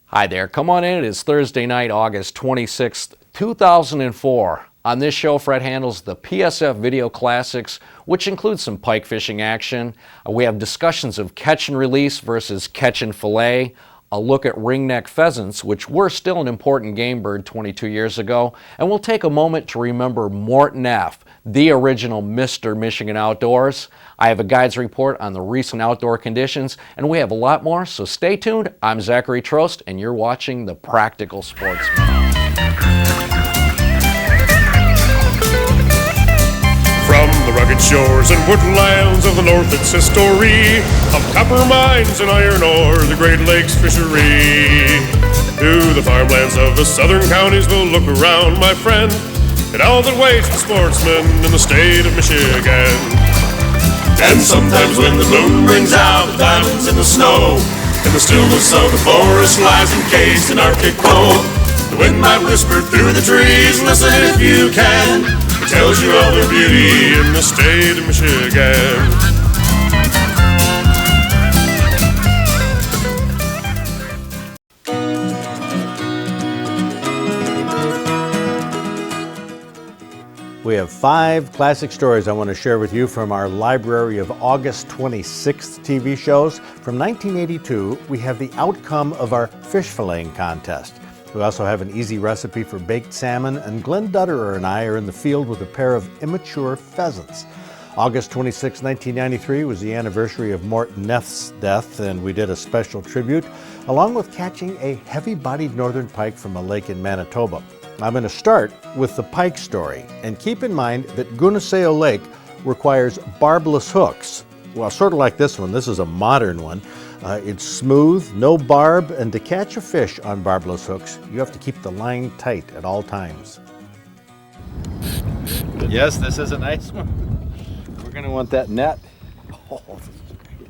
Hi there, come on in. It is Thursday night, August 26th, 2004. On this show, Fred handles the PSF Video Classics, which includes some pike fishing action. We have discussions of catch and release versus catch and fillet, a look at ringneck pheasants, which were still an important game bird 22 years ago, and we'll take a moment to remember Mort Neff, the original Mr. Michigan Outdoors. I have a guide's report on the recent outdoor conditions, and we have a lot more, so stay tuned. I'm Zachary Trost, and you're watching The Practical Sportsman. From the rugged shores and woodlands of the north, it's history of copper mines and iron ore, the Great Lakes fishery. To the farmlands of the southern counties we'll look around, my friend, at all that waits the sportsman in the state of Michigan. And sometimes when the moon brings out the diamonds in the snow, and the stillness of the forest lies encased in Arctic cold, the wind might whisper through the trees, listen if you can, it tells you all the beauty in the state of Michigan. We have 5 classic stories I want to share with you from our library of August 26th TV shows. From 1982, we have the outcome of our fish filleting contest. We also have an easy recipe for baked salmon, and Glenn Dutterer and I are in the field with a pair of immature pheasants. August 26, 1993 was the anniversary of Mort Neff's death, and we did a special tribute, along with catching a heavy-bodied northern pike from a lake in Manitoba. I'm going to start with the pike story, and keep in mind that Gunaseo Lake requires barbless hooks. Well, sort of like this one. This is a modern one. It's smooth, no barb, and to catch a fish on barbless hooks, you have to keep the line tight at all times. Yes, this is a nice one. We're going to want that net. Oh, this is great.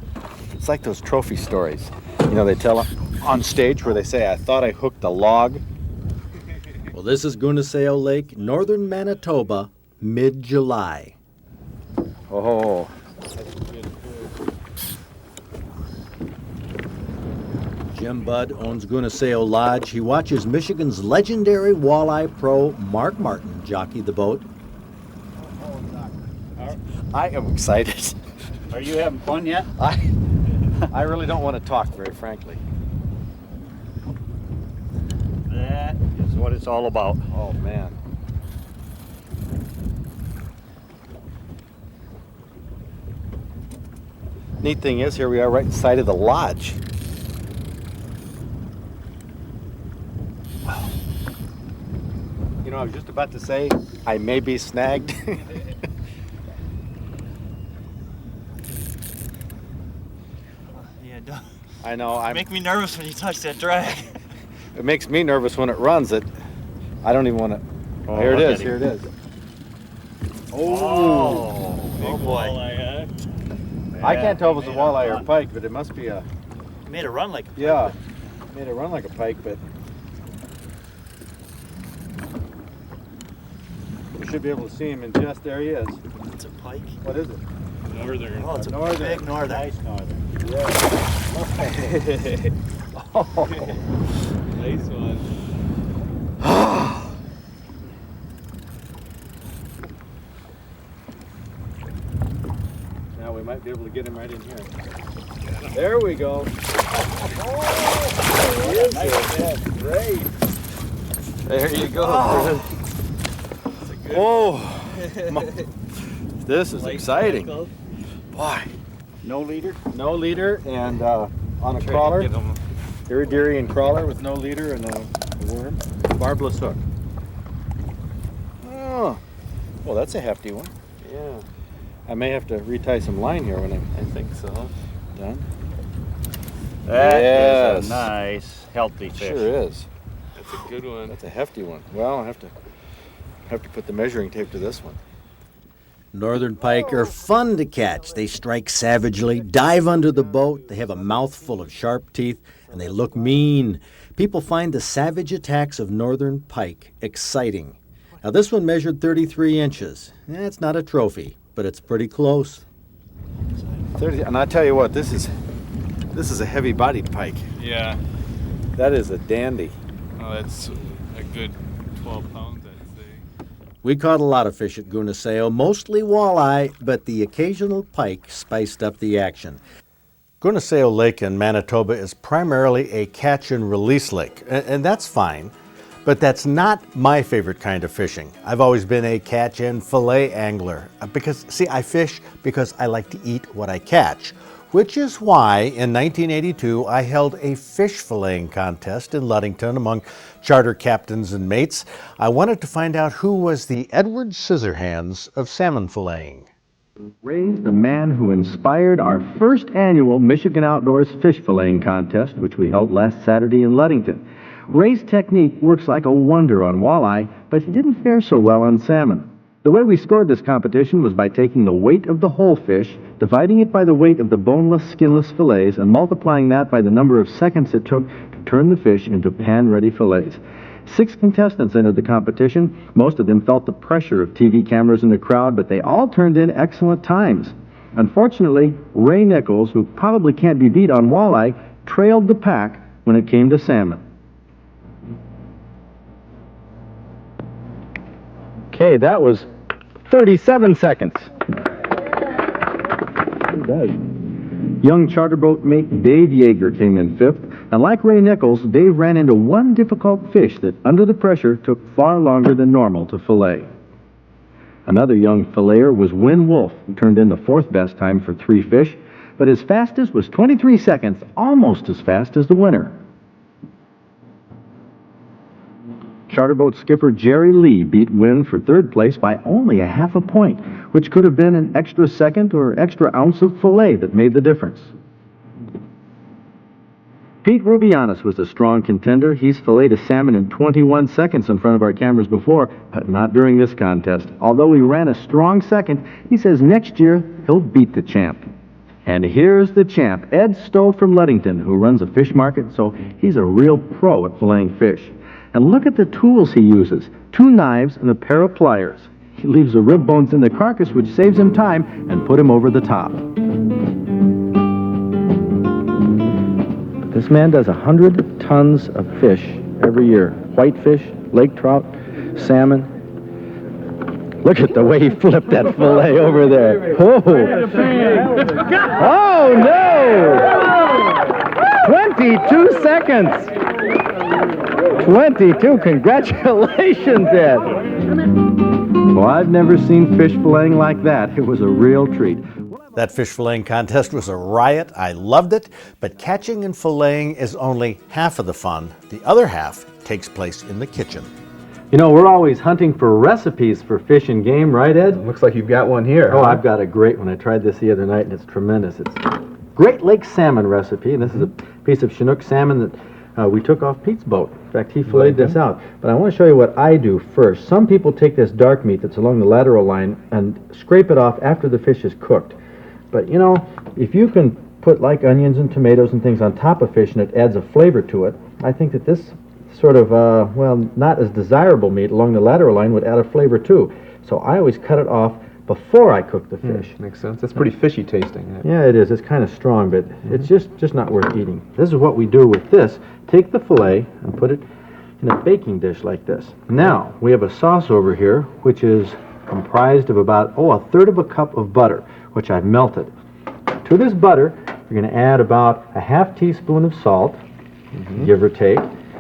It's like those trophy stories. You know, they tell on stage where they say, I thought I hooked a log. Well, this is Gunaseo Lake, northern Manitoba, mid-July. Oh. Jim Budd owns Gunaseo Lodge. He watches Michigan's legendary walleye pro Mark Martin jockey the boat. I am excited. Are you having fun yet? I really don't want to talk, very frankly. That is what it's all about. Oh, man. Neat thing is, here we are right inside of the lodge. Wow. You know, I was just about to say, I may be snagged. Yeah, don't. I know. Make me nervous when you touch that drag. It makes me nervous when it runs. I don't even want to. Oh, here it is. him. Here it is. Oh, oh boy. Walleye, huh? I can't tell if it's a walleye or a pike, but it must be a. It made it run like a pike. Yeah, made it run like a pike, but you should be able to see him. And just there he is. It's a pike. What is it? Northern. Oh, it's a northern. big northern. Nice northern. Yeah. Oh. Nice one. Now we might be able to get him right in here. There we go. Oh, nice. Great. There you go. Oh, this is exciting. Boy. No leader? No leader, and on a crawler. Iridiarian crawler with no leader and a worm. Barbless hook. Oh, well, that's a hefty one. Yeah. I may have to retie some line here when I think so. done. That is a nice, healthy fish. Sure is. That's a good one. That's a hefty one. Well, I have to put the measuring tape to this one. Northern pike are fun to catch. They strike savagely, dive under the boat. They have a mouthful of sharp teeth, and they look mean. People find the savage attacks of northern pike exciting. Now, this one measured 33 inches. It's not a trophy, but it's pretty close. 30, and I tell you what, this is a heavy-bodied pike. Yeah. That is a dandy. Oh, that's a good 12 pounds, I'd say. We caught a lot of fish at Gunaseo, mostly walleye, but the occasional pike spiced up the action. Gunaseo Lake in Manitoba is primarily a catch and release lake, and that's fine, but that's not my favorite kind of fishing. I've always been a catch and fillet angler because, see, I fish because I like to eat what I catch, which is why in 1982 I held a fish filleting contest in Ludington among charter captains and mates. I wanted to find out who was the Edward Scissorhands of salmon filleting. Ray's the man who inspired our first annual Michigan Outdoors Fish Filleting Contest, which we held last Saturday in Ludington. Ray's technique works like a wonder on walleye, but he didn't fare so well on salmon. The way we scored this competition was by taking the weight of the whole fish, dividing it by the weight of the boneless, skinless fillets, and multiplying that by the number of seconds it took to turn the fish into pan-ready fillets. 6 contestants entered the competition. Most of them felt the pressure of TV cameras in the crowd, but they all turned in excellent times. Unfortunately, Ray Nichols, who probably can't be beat on walleye, trailed the pack when it came to salmon. Okay, that was 37 seconds. Young charterboat mate Dave Yeager came in 5th. And like Ray Nichols, Dave ran into one difficult fish that, under the pressure, took far longer than normal to fillet. Another young filleter was Win Wolf, who turned in the 4th best time for 3 fish, but his fastest was 23 seconds, almost as fast as the winner. Charterboat skipper Jerry Lee beat Win for 3rd place by only a half a point, which could have been an extra second or extra ounce of fillet that made the difference. Pete Rubianis was a strong contender. He's filleted salmon in 21 seconds in front of our cameras before, but not during this contest. Although he ran a strong second, he says next year he'll beat the champ. And here's the champ, Ed Stowe from Ludington, who runs a fish market, so he's a real pro at filleting fish. And look at the tools he uses, 2 knives and a pair of pliers. He leaves the rib bones in the carcass, which saves him time, and put him over the top. This man does 100 tons of fish every year. Whitefish, lake trout, salmon. Look at the way he flipped that fillet over there. Oh, oh no! 22 seconds. 22. Congratulations, Ed. Well, I've never seen fish filleting like that. It was a real treat. That fish filleting contest was a riot. I loved it, but catching and filleting is only half of the fun. The other half takes place in the kitchen. You know, we're always hunting for recipes for fish and game, right, Ed? Looks like you've got one here. Oh, I've got a great one. I tried this the other night, and it's tremendous. It's Great Lake salmon recipe, and this is a piece of Chinook salmon that we took off Pete's boat. In fact, he filleted this out. But I want to show you what I do first. Some people take this dark meat that's along the lateral line and scrape it off after the fish is cooked. But, you know, if you can put like onions and tomatoes and things on top of fish and it adds a flavor to it, I think that this sort of, well, not as desirable meat along the lateral line would add a flavor too. So I always cut it off before I cook the fish. Makes sense. That's pretty fishy tasting. Yeah, it is. It's kind of strong, but it's just not worth eating. This is what we do with this. Take the fillet and put it in a baking dish like this. Now, we have a sauce over here, which is comprised of about, a 1/3 cup of butter, which I've melted. To this butter, you're going to add about a half teaspoon of salt, give or take,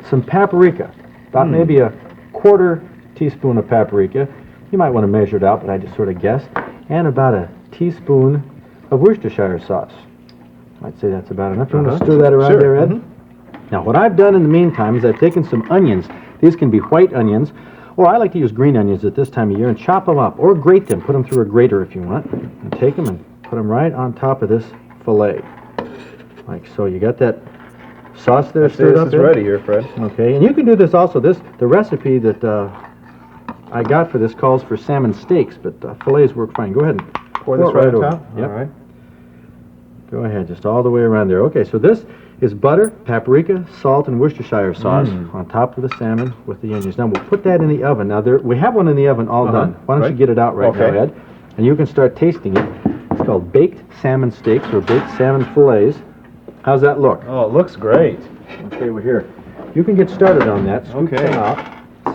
some paprika, about maybe a 1/4 teaspoon of paprika. You might want to measure it out, but I just sort of guessed, and about a teaspoon of Worcestershire sauce. I'd say that's about enough. You want to stir that around there, Ed? Now, what I've done in the meantime is I've taken some onions. These can be white onions, or I like to use green onions at this time of year, and chop them up, or grate them. Put them through a grater if you want. And take them and put them right on top of this fillet. Like so. You got that sauce there stirred up? This is ready here, Fred. Okay, and you can do this also. The recipe that I got for this calls for salmon steaks, but fillets work fine. Go ahead and Pour this right on over. top? Yep. All right. Go ahead, just all the way around there. Okay, so this is butter, paprika, salt, and Worcestershire sauce on top of the salmon with the onions. Now, we'll put that in the oven. Now, we have one in the oven all done. Why don't you get it out right now, Ed? And you can start tasting it. It's called baked salmon steaks or baked salmon fillets. How's that look? Oh, it looks great. Okay, we're here. You can get started on that. Scoop Okay. some out.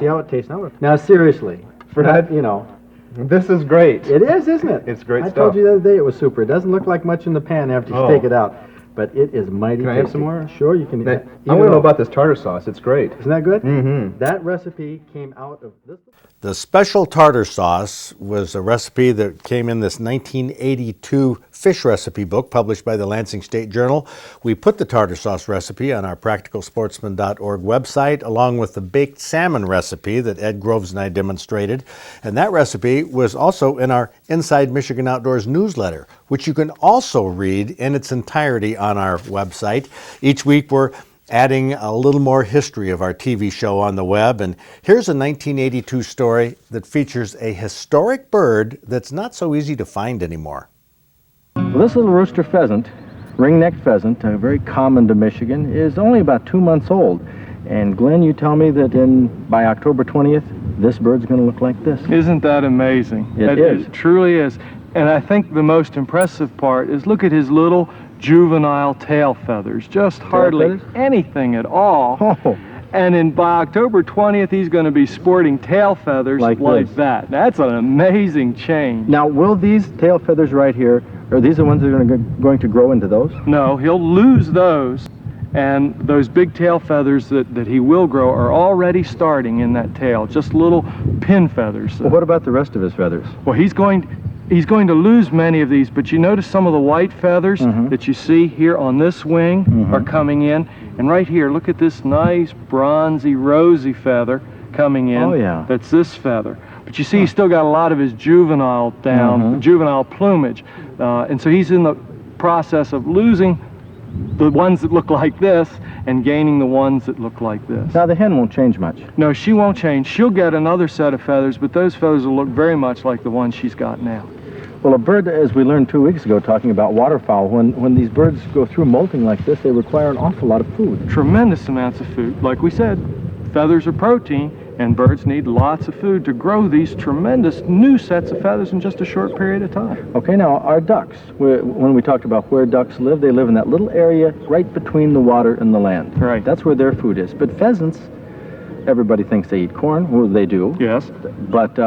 See how it tastes. Now seriously, Fred, you know, this is great. it is, isn't it? It's great I stuff. told you the other day it was super. It doesn't look like much in the pan after you Oh. take it out, but it is mighty. Can I have tasty. some more? Sure, you can. I even want to know though- about this tartar sauce. It's great. Isn't that good? Mm-hmm. That recipe came out of this. The special tartar sauce was a recipe that came in this 1982 fish recipe book published by the Lansing State Journal. We put the tartar sauce recipe on our practicalsportsman.org website along with the baked salmon recipe that Ed Groves and I demonstrated. And that recipe was also in our Inside Michigan Outdoors newsletter, which you can also read in its entirety on our website. Each week we're adding a little more history of our TV show on the web. And here's a 1982 story that features a historic bird that's not so easy to find anymore. Well, this little rooster pheasant, ring-necked pheasant, very common to Michigan, is only about 2 months old. And Glenn, you tell me that by October 20th, this bird's going to look like this. Isn't that amazing? It is. It truly is. And I think the most impressive part is look at his little juvenile tail feathers. Just hardly feathers? anything at all. Oh, And by October 20th, he's going to be sporting tail feathers Like this. that. That's an amazing change. now will these tail feathers right here, are these the ones that are going to grow into those? No, he'll lose those. And those big tail feathers that he will grow are already starting in that tail, just little pin feathers. Well, what about the rest of his feathers? Well, he's going to lose many of these, but you notice some of the white feathers that you see here on this wing are coming in. And right here, look at this nice bronzy, rosy feather coming in. Oh, yeah. That's this feather. But you see he's still got a lot of his juvenile down, juvenile plumage. And so he's in the process of losing the ones that look like this and gaining the ones that look like this. Now the hen won't change much. No, she won't change. She'll get another set of feathers, but those feathers will look very much like the ones she's got now. Well, a bird, as we learned 2 weeks ago talking about waterfowl, when these birds go through molting like this, they require an awful lot of food. Tremendous amounts of food. Like we said, feathers are protein, and birds need lots of food to grow these tremendous new sets of feathers in just a short period of time. Okay, now our ducks, when we talked about where ducks live, they live in that little area right between the water and the land. Right. That's where their food is. But pheasants, everybody thinks they eat corn. Well, they do. Yes. But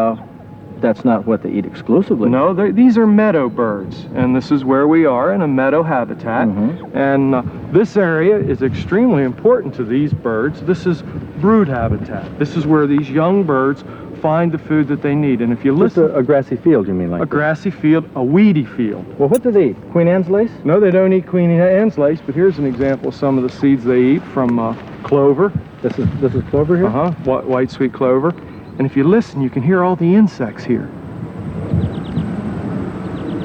that's not what they eat exclusively. No, these are meadow birds, and this is where we are in a meadow habitat. And this area is extremely important to these birds. This is brood habitat. This is where these young birds find the food that they need. And if you Just listen, a grassy field, you mean, like a grassy field, a weedy field. Well, what do they eat? Queen Anne's lace? No, they don't eat Queen Anne's lace, but here's an example of some of the seeds they eat from clover. This is clover here? White sweet clover. And if you listen, you can hear all the insects here.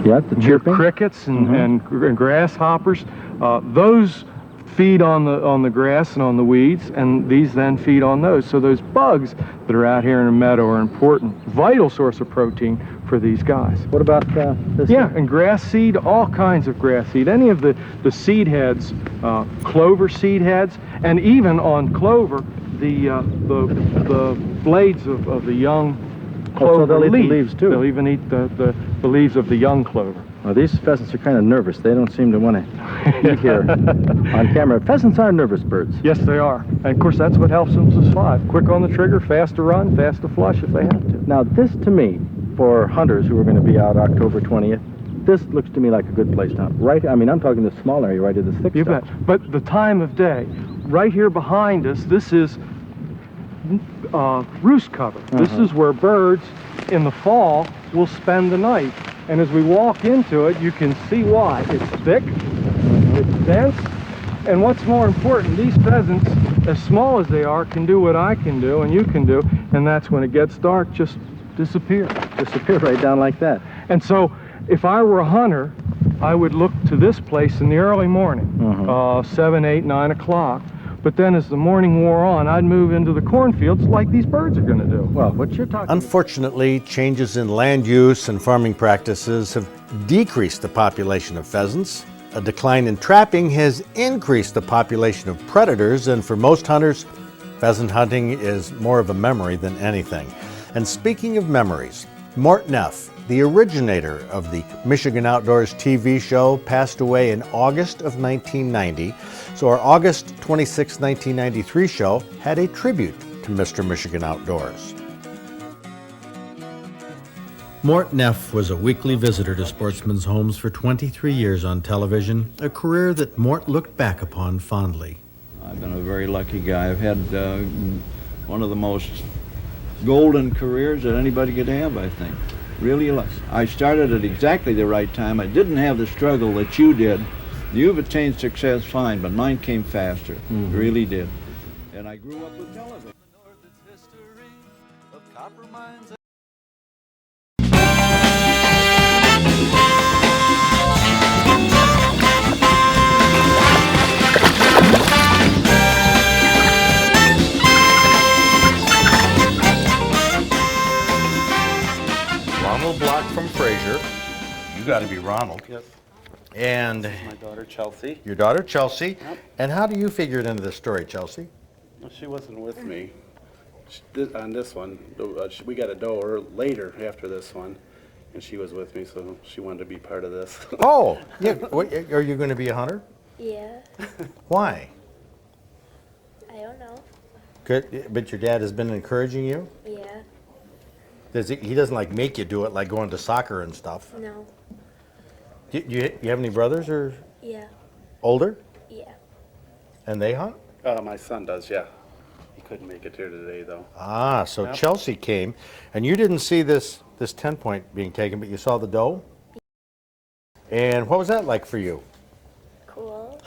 Yeah, the Hear chirping. crickets and grasshoppers. Those feed on the grass and on the weeds, and these then feed on those. So those bugs that are out here in the meadow are important, vital source of protein for these guys. What about this? Yeah, and grass seed, all kinds of grass seed. Any of the seed heads, clover seed heads, and even on clover, the blades of the young clover so they'll eat the leaf. leaves, too. They'll even eat the leaves of the young clover. Well, these pheasants are kind of nervous. They don't seem to want to eat here on camera. Pheasants are nervous birds. Yes, they are. And of course, that's what helps them survive. Quick on the trigger, fast to run, fast to flush if they have to. Now, this to me, for hunters who are going to be out October 20th, this looks to me like a good place to hunt. Right? I mean, I'm talking the small area right at this thick You stuff. bet. But the time of day, right here behind us, this is roost cover. This is where birds in the fall will spend the night. And as we walk into it, you can see why. It's thick, it's dense, and what's more important, these pheasants, as small as they are, can do what I can do and you can do, and that's when it gets dark, just disappear. Disappear right down like that. And so, if I were a hunter, I would look to this place in the early morning, 7, 8, 9 o'clock. But then as the morning wore on, I'd move into the cornfields like these birds are going to do. Well, what you're talking Unfortunately, changes in land use and farming practices have decreased the population of pheasants. A decline in trapping has increased the population of predators, and for most hunters, pheasant hunting is more of a memory than anything. And speaking of memories, Mort Neff, the originator of the Michigan Outdoors TV show, passed away in August of 1990. So our August 26, 1993 show had a tribute to Mr. Michigan Outdoors. Mort Neff was a weekly visitor to sportsmen's homes for 23 years on television, a career that Mort looked back upon fondly. I've been a very lucky guy. I've had one of the most golden careers that anybody could have, I think. Really, I started at exactly the right time. I didn't have the struggle that you did. You've attained success fine, but mine came faster. It really did. And I grew up with television. Ronald Block from Fraser. You got to be Ronald. Yep. And My daughter Chelsea. your daughter, Chelsea. Yep. And how do you figure it into this story, Chelsea? Well, she wasn't with me on this one. We got a doe later after this one, and she was with me, so she wanted to be part of this. Oh, yeah. Are you going to be a hunter? Yeah, Why? I don't know. Good, but your dad has been encouraging you? Yeah, He doesn't like make you do it, like going to soccer and stuff. no, You have any brothers or yeah, older? yeah. And they hunt? My son does, yeah. He couldn't make it here today, though. Ah, so Yep. Chelsea came, and you didn't see this 10-point being taken, but you saw the doe? And what was that like for you? Cool.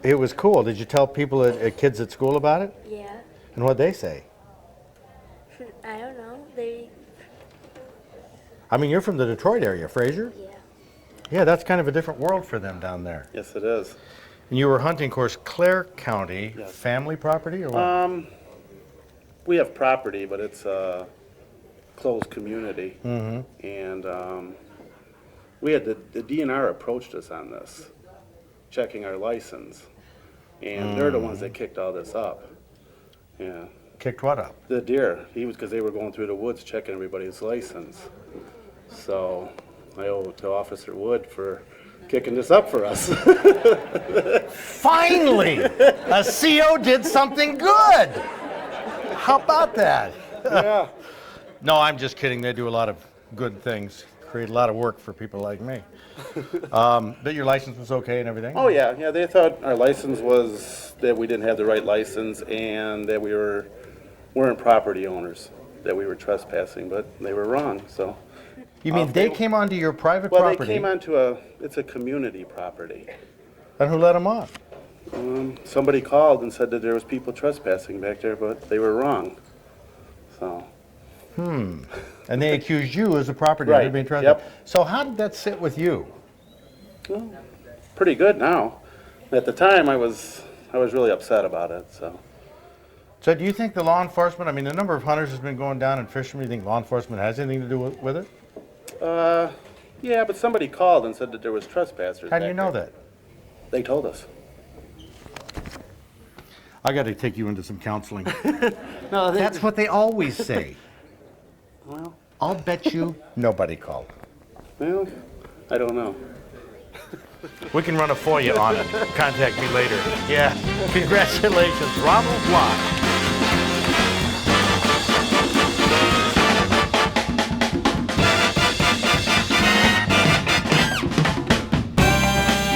It was cool. Did you tell people, kids at school about it? Yeah, And what'd they say? I don't know. I mean, you're from the Detroit area, Fraser? Yeah, Yeah, that's kind of a different world for them down there. Yes, it is. And you were hunting, of course, Clare County, Yes. family property or what? We have property, but it's a closed community. Mm-hmm. And we had the DNR approached us on this, checking our license. And they're the ones that kicked all this up. Yeah. Kicked what up? The deer. Because they were going through the woods checking everybody's license. So I owe it to Officer Wood for kicking this up for us. Finally! A CO did something good! How about that? Yeah. No, I'm just kidding. They do a lot of good things, create a lot of work for people like me. But your license was okay and everything? Oh, yeah. Yeah, they thought our license was that we didn't have the right license and that we weren't property owners, that we were trespassing, but they were wrong, so. You mean they came onto your private Well, property? they came onto it's a community property. And who let them off? Somebody called and said that there was people trespassing back there, but they were wrong, so. And they accused you as a property owner Right, of being trespassed. yep. So how did that sit with you? Well, pretty good now. At the time, I was really upset about it, so. So do you think the law enforcement, I mean, the number of hunters has been going down and fishermen, do you think law enforcement has anything to do with it? Yeah, but somebody called and said that there was trespassers. How do you back know there. that? They told us. I got to take you into some counseling. No, That's what they always say. Well, I'll bet you nobody called. well, I don't know. We can run a FOIA on it. Contact me later. Yeah. Congratulations, Ronald Block.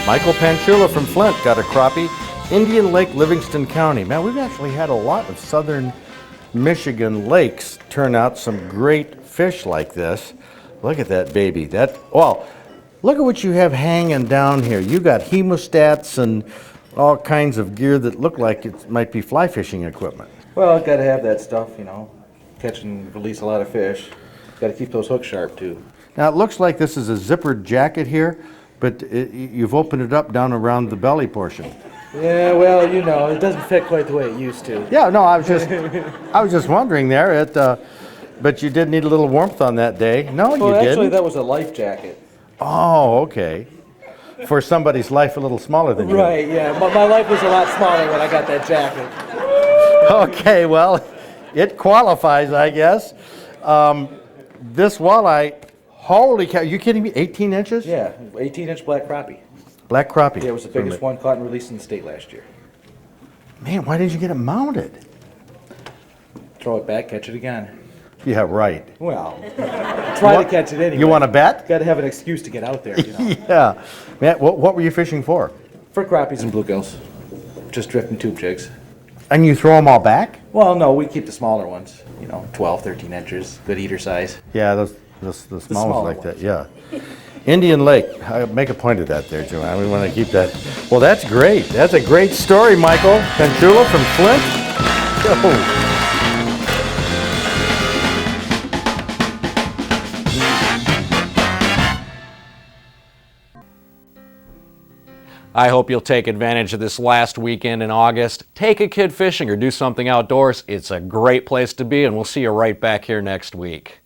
Michael Panchula from Flint got a crappie. Indian Lake, Livingston County. Man, we've actually had a lot of southern Michigan lakes turn out some great fish like this. Look at that baby. Well, look at what you have hanging down here. You got hemostats and all kinds of gear that look like it might be fly fishing equipment. Well, got to have that stuff, you know. Catch and release a lot of fish. Got to keep those hooks sharp, too. Now, it looks like this is a zippered jacket here, but you've opened it up down around the belly portion. Yeah, well, you know, it doesn't fit quite the way it used to. Yeah, no, I was just wondering there. But you did need a little warmth on that day. No, you Well, actually, didn't. that was a life jacket. Oh, okay. For somebody's life a little smaller than you. Right, yeah. My life was a lot smaller when I got that jacket. Okay, well, it qualifies, I guess. this walleye, holy cow, you kidding me? 18 inches? Yeah, 18-inch black crappie. Black crappie. Yeah, it was the biggest one caught and released in the state last year. Man, why didn't you get it mounted? Throw it back, catch it again. Yeah, right. Well, try to catch it anyway. You want to bet? Got to have an excuse to get out there, you know. Yeah. Man, what were you fishing for? For crappies and bluegills. Just drifting tube jigs. And you throw them all back? Well, no, we keep the smaller ones. You know, 12, 13 inches. Good eater size. Yeah, the small ones smaller like ones. that, yeah. Indian Lake, I make a point of that there, Joanne. We want to keep that. Well, that's great. That's a great story, Michael. Penchula from Flint. Oh. I hope you'll take advantage of this last weekend in August. Take a kid fishing or do something outdoors. It's a great place to be, and we'll see you right back here next week.